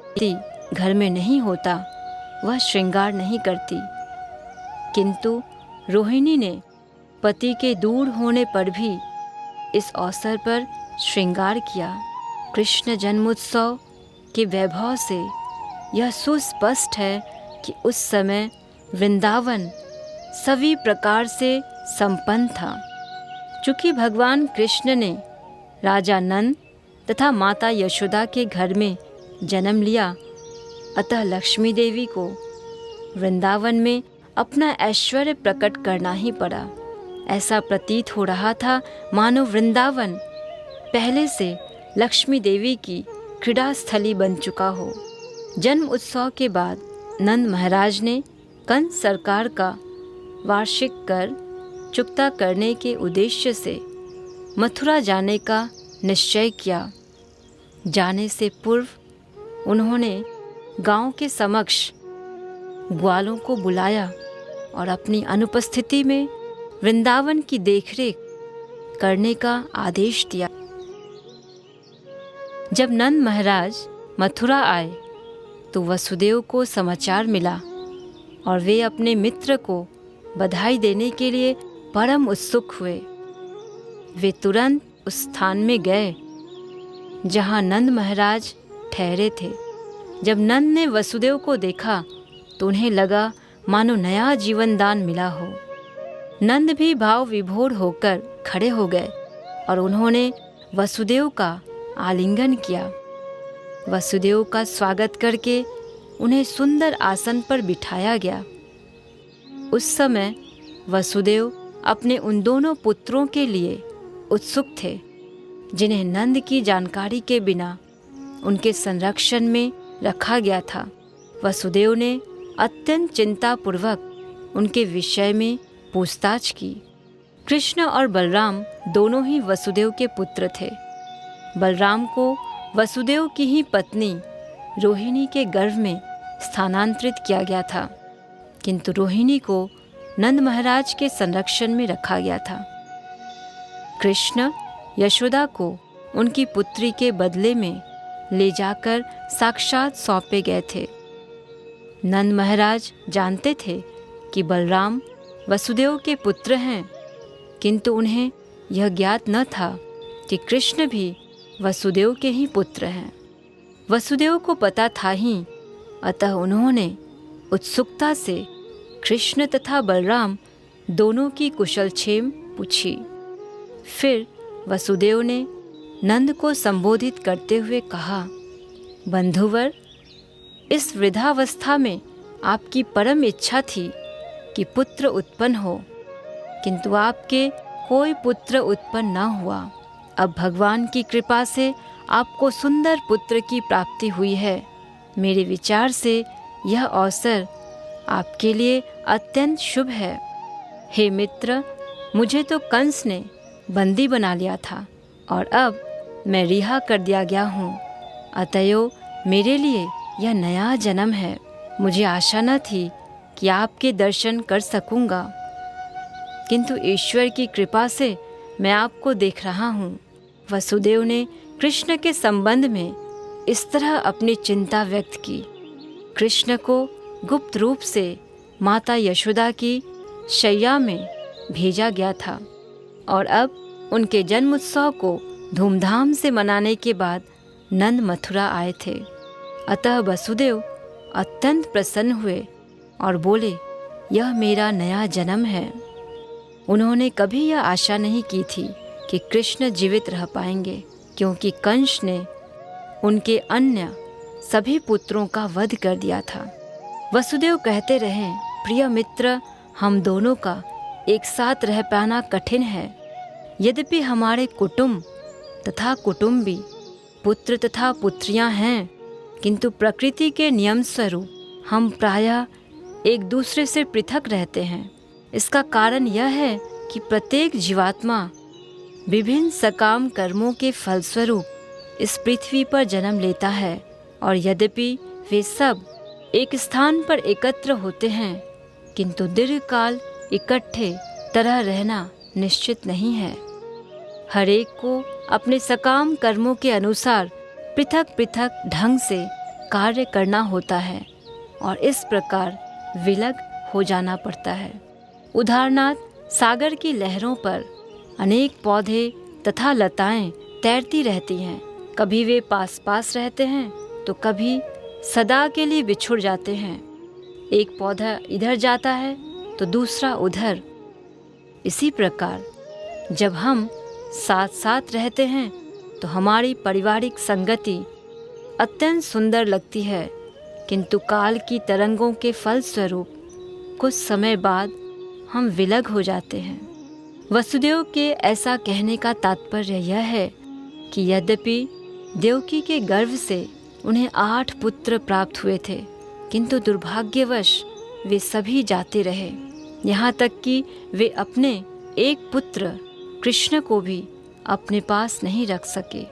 पति घर में नहीं होता वह श्रृंगार नहीं करती, किंतु रोहिणी ने पति के दूर होने पर भी इस अवसर पर श्रृंगार किया। कृष्ण जन्मोत्सव के वैभव से यह सुस्पष्ट है कि उस समय वृंदावन सभी प्रकार से संपन्न था। चूँकि भगवान कृष्ण ने राजा नंद तथा माता यशोदा के घर में जन्म लिया, अतः लक्ष्मी देवी को वृंदावन में अपना ऐश्वर्य प्रकट करना ही पड़ा। ऐसा प्रतीत हो रहा था मानो वृंदावन पहले से लक्ष्मी देवी की क्रीड़ा स्थली बन चुका हो। जन्म उत्सव के बाद नंद महाराज ने कंस सरकार का वार्षिक कर चुकता करने के उद्देश्य से मथुरा जाने का निश्चय किया। जाने से पूर्व उन्होंने गांव के समक्ष ग्वालों को बुलाया और अपनी अनुपस्थिति में वृंदावन की देखरेख करने का आदेश दिया। जब नंद महाराज मथुरा आए तो वसुदेव को समाचार मिला और वे अपने मित्र को बधाई देने के लिए परम उत्सुक हुए। वे तुरंत उस स्थान में गए जहां नंद महाराज ठहरे थे। जब नंद ने वसुदेव को देखा तो उन्हें लगा मानो नया जीवन दान मिला हो। नंद भी भाव विभोर होकर खड़े हो गए और उन्होंने वसुदेव का आलिंगन किया। वसुदेव का स्वागत करके उन्हें सुंदर आसन पर बिठाया गया। उस समय वसुदेव अपने उन दोनों पुत्रों के लिए उत्सुक थे जिन्हें नंद की जानकारी के बिना उनके संरक्षण में रखा गया था। वसुदेव ने अत्यंत चिंतापूर्वक उनके विषय में पूछताछ की। कृष्ण और बलराम दोनों ही वसुदेव के पुत्र थे। बलराम को वसुदेव की ही पत्नी रोहिणी के गर्भ में स्थानांतरित किया गया था, किंतु रोहिणी को नंद महाराज के संरक्षण में रखा गया था। कृष्ण यशोदा को उनकी पुत्री के बदले में ले जाकर साक्षात सौंपे गए थे। नंद महाराज जानते थे कि बलराम वसुदेव के पुत्र हैं, किंतु उन्हें यह ज्ञात न था कि कृष्ण भी वसुदेव के ही पुत्र हैं। वसुदेव को पता था ही, अतः उन्होंने उत्सुकता से कृष्ण तथा बलराम दोनों की कुशलक्षेम पूछी। फिर वसुदेव ने नंद को संबोधित करते हुए कहा, बंधुवर, इस वृद्धावस्था में आपकी परम इच्छा थी कि पुत्र उत्पन्न हो, किंतु आपके कोई पुत्र उत्पन्न न हुआ। अब भगवान की कृपा से आपको सुंदर पुत्र की प्राप्ति हुई है। मेरे विचार से यह अवसर आपके लिए अत्यंत शुभ है। हे मित्र, मुझे तो कंस ने बंदी बना लिया था और अब मैं रिहा कर दिया गया हूँ। अतएव मेरे लिए यह नया जन्म है। मुझे आशा न थी कि आपके दर्शन कर सकूँगा, किंतु ईश्वर की कृपा से मैं आपको देख रहा हूँ। वसुदेव ने कृष्ण के संबंध में इस तरह अपनी चिंता व्यक्त की। कृष्ण को गुप्त रूप से माता यशोदा की शैया में भेजा गया था और अब उनके जन्म उत्सव को धूमधाम से मनाने के बाद नंद मथुरा आए थे। अतः वसुदेव अत्यंत प्रसन्न हुए और बोले, यह मेरा नया जन्म है। उन्होंने कभी यह आशा नहीं की थी कि कृष्ण जीवित रह पाएंगे, क्योंकि कंस ने उनके अन्य सभी पुत्रों का वध कर दिया था। वसुदेव कहते रहे, प्रिय मित्र, हम दोनों का एक साथ रह पाना कठिन है। यद्यपि हमारे कुटुंब तथा कुटुंबी पुत्र तथा पुत्रियां हैं, किंतु प्रकृति के नियम स्वरूप हम प्रायः एक दूसरे से पृथक रहते हैं। इसका कारण यह है कि प्रत्येक जीवात्मा विभिन्न सकाम कर्मों के फलस्वरूप इस पृथ्वी पर जन्म लेता है, और यद्यपि वे सब एक स्थान पर एकत्र होते हैं, किंतु दीर्घकाल इकट्ठे तरह रहना निश्चित नहीं है। हर एक को अपने सकाम कर्मों के अनुसार पृथक पृथक ढंग से कार्य करना होता है और इस प्रकार विलग हो जाना पड़ता है। उदाहरणार्थ सागर की लहरों पर अनेक पौधे तथा लताएं तैरती रहती हैं। कभी वे पास पास रहते हैं तो कभी सदा के लिए बिछुड़ जाते हैं। एक पौधा इधर जाता है तो दूसरा उधर। इसी प्रकार जब हम साथ साथ रहते हैं तो हमारी पारिवारिक संगति अत्यंत सुंदर लगती है, किंतु काल की तरंगों के फलस्वरूप कुछ समय बाद हम विलग हो जाते हैं। वसुदेव के ऐसा कहने का तात्पर्य यह है कि यद्यपि देवकी के गर्भ से उन्हें 8 पुत्र प्राप्त हुए थे, किंतु दुर्भाग्यवश वे सभी जाते रहे, यहाँ तक कि वे अपने एक पुत्र कृष्ण को भी अपने पास नहीं रख सके।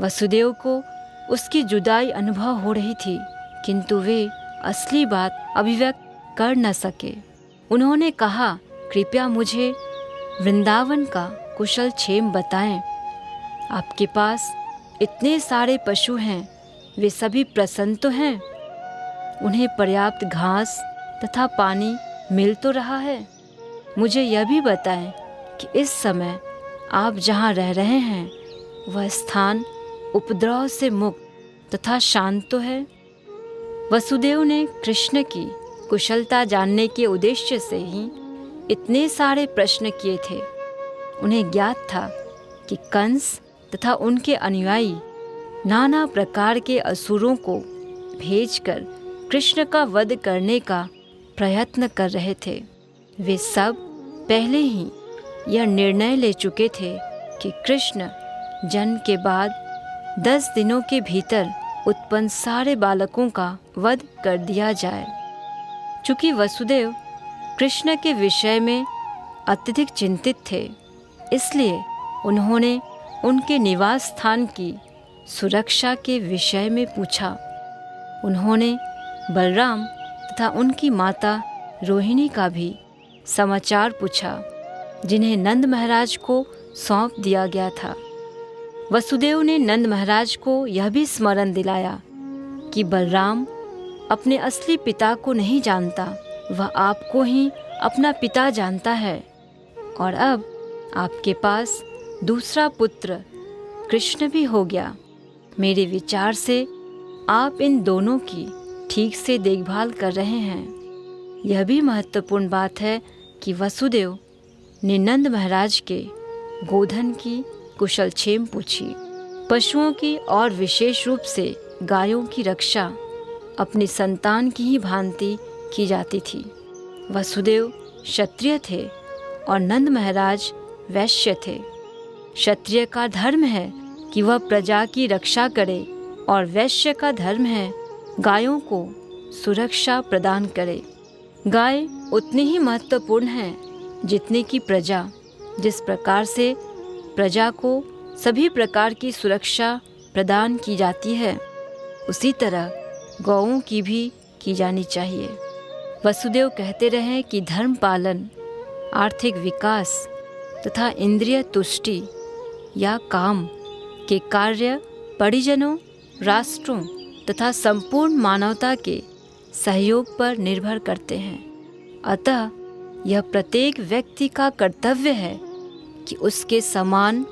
वसुदेव को उसकी जुदाई अनुभव हो रही थी, किंतु वे असली बात अभिव्यक्त कर न सके। उन्होंने कहा, कृपया मुझे वृंदावन का कुशल क्षेम बताएं। आपके पास इतने सारे पशु हैं, वे सभी प्रसन्न तो हैं? उन्हें पर्याप्त घास तथा पानी मिल तो रहा है? मुझे यह भी बताएं कि इस समय आप जहाँ रह रहे हैं वह स्थान उपद्रव से मुक्त तथा शांत तो है? वसुदेव ने कृष्ण की कुशलता जानने के उद्देश्य से ही इतने सारे प्रश्न किए थे। उन्हें ज्ञात था कि कंस तथा उनके अनुयायी नाना प्रकार के असुरों को भेजकर कृष्ण का वध करने का प्रयत्न कर रहे थे। वे सब पहले ही यह निर्णय ले चुके थे कि कृष्ण जन्म के बाद 10 दिनों के भीतर उत्पन्न सारे बालकों का वध कर दिया जाए। चूँकि वसुदेव कृष्ण के विषय में अत्यधिक चिंतित थे, इसलिए उन्होंने उनके निवास स्थान की सुरक्षा के विषय में पूछा। उन्होंने बलराम तथा उनकी माता रोहिणी का भी समाचार पूछा, जिन्हें नंद महाराज को सौंप दिया गया था। वसुदेव ने नंद महाराज को यह भी स्मरण दिलाया कि बलराम अपने असली पिता को नहीं जानता, वह आपको ही अपना पिता जानता है, और अब आपके पास दूसरा पुत्र कृष्ण भी हो गया। मेरे विचार से आप इन दोनों की ठीक से देखभाल कर रहे हैं। यह भी महत्वपूर्ण बात है कि वसुदेव ने नंद महाराज के गोधन की कुशलक्षेम पूछी। पशुओं की और विशेष रूप से गायों की रक्षा अपनी संतान की ही भांति की जाती थी। वसुदेव क्षत्रिय थे और नंद महाराज वैश्य थे। क्षत्रिय का धर्म है कि वह प्रजा की रक्षा करे और वैश्य का धर्म है गायों को सुरक्षा प्रदान करे। गाय उतनी ही महत्वपूर्ण है जितनी कि प्रजा। जिस प्रकार से प्रजा को सभी प्रकार की सुरक्षा प्रदान की जाती है, उसी तरह गौओं की भी की जानी चाहिए। वसुदेव कहते रहे कि धर्म पालन, आर्थिक विकास तथा इंद्रिय तुष्टि या काम के कार्य परिजनों, राष्ट्रों तथा संपूर्ण मानवता के सहयोग पर निर्भर करते हैं। अतः यह प्रत्येक व्यक्ति का कर्तव्य है कि उसके समान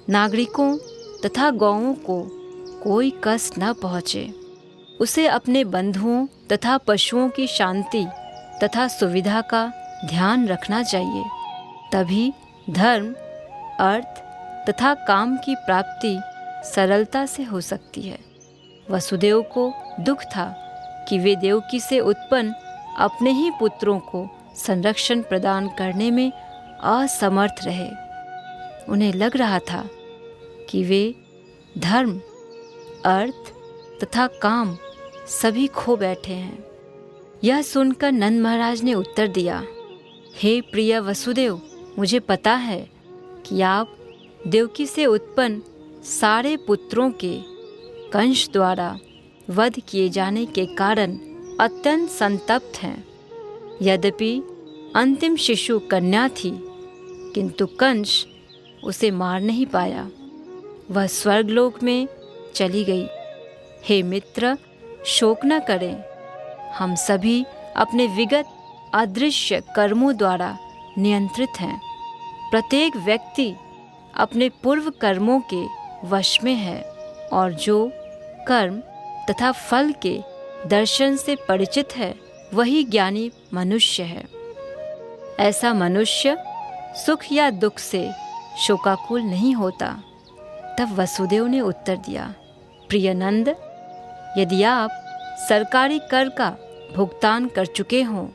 नागरिकों तथा गौओं को कोई कष्ट न पहुँचे। उसे अपने बंधुओं तथा पशुओं की शांति तथा सुविधा का ध्यान रखना चाहिए। तभी धर्म, अर्थ तथा काम की प्राप्ति सरलता से हो सकती है। वसुदेव को दुख था कि वे देवकी से उत्पन्न अपने ही पुत्रों को संरक्षण प्रदान करने में असमर्थ रहे। उन्हें लग रहा था कि वे धर्म, अर्थ तथा काम सभी खो बैठे हैं। यह सुनकर नंद महाराज ने उत्तर दिया, हे प्रिय वसुदेव, मुझे पता है कि आप देवकी से उत्पन्न सारे पुत्रों के कंस द्वारा वध किए जाने के कारण अत्यंत संतप्त हैं। यद्यपि अंतिम शिशु कन्या थी, किंतु कंस उसे मार नहीं पाया। वह स्वर्गलोक में चली गई। हे मित्र, शोक न करें। हम सभी अपने विगत अदृश्य कर्मों द्वारा नियंत्रित हैं। प्रत्येक व्यक्ति अपने पूर्व कर्मों के वश में है और जो कर्म तथा फल के दर्शन से परिचित है वही ज्ञानी मनुष्य है। ऐसा मनुष्य सुख या दुख से शोकाकुल नहीं होता। तब वसुदेव ने उत्तर दिया, प्रिय नंद, यदि आप सरकारी कर का भुगतान कर चुके हों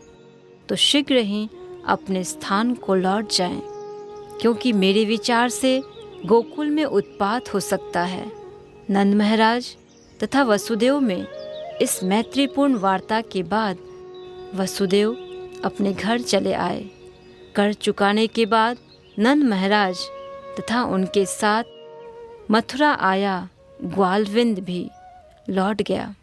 तो शीघ्र ही अपने स्थान को लौट जाएं, क्योंकि मेरे विचार से गोकुल में उत्पात हो सकता है। नंद महाराज तथा वसुदेव में इस मैत्रीपूर्ण वार्ता के बाद वसुदेव अपने घर चले आए। कर चुकाने के बाद नंद महाराज तथा उनके साथ मथुरा आया ग्वालविंद भी लौट गया।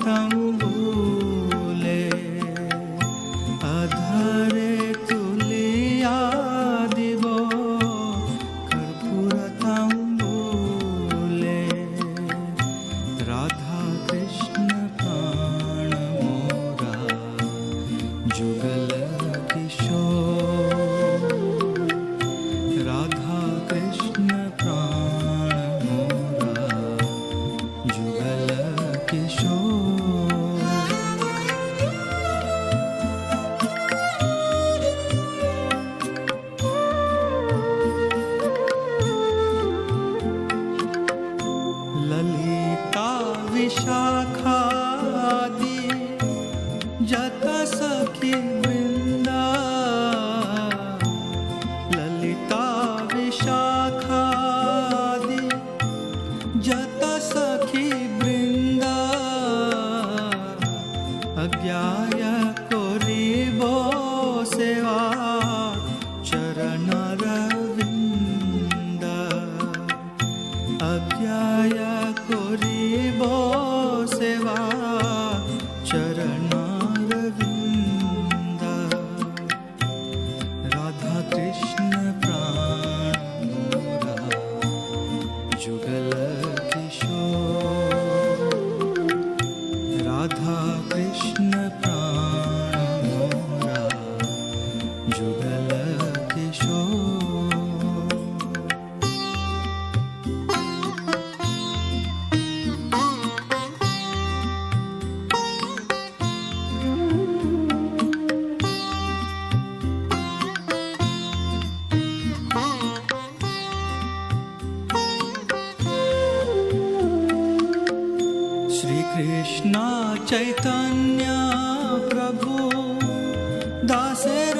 तंबूले अधरे तुलिया दिवो कर्पूर तंबूले राधा कृष्ण प्राण मोरा जुगल किशोर राधा कृष्ण प्राण मोरा जुगल किशोर ललिता विशाखादि जत सखी वृंदा ललिता विशाखादि जत सखी वृंदा अज्ञाय कोरिबो सेवा चरण रविंद अज्ञाय कोरिबो सेवा चरण रविंद राधा कृष्ण प्राण मोरा जुगल किशोर राधा कृष्ण प्राण मोरा जुगल किशोर श्री कृष्ण चैतन्य प्रभु दासेर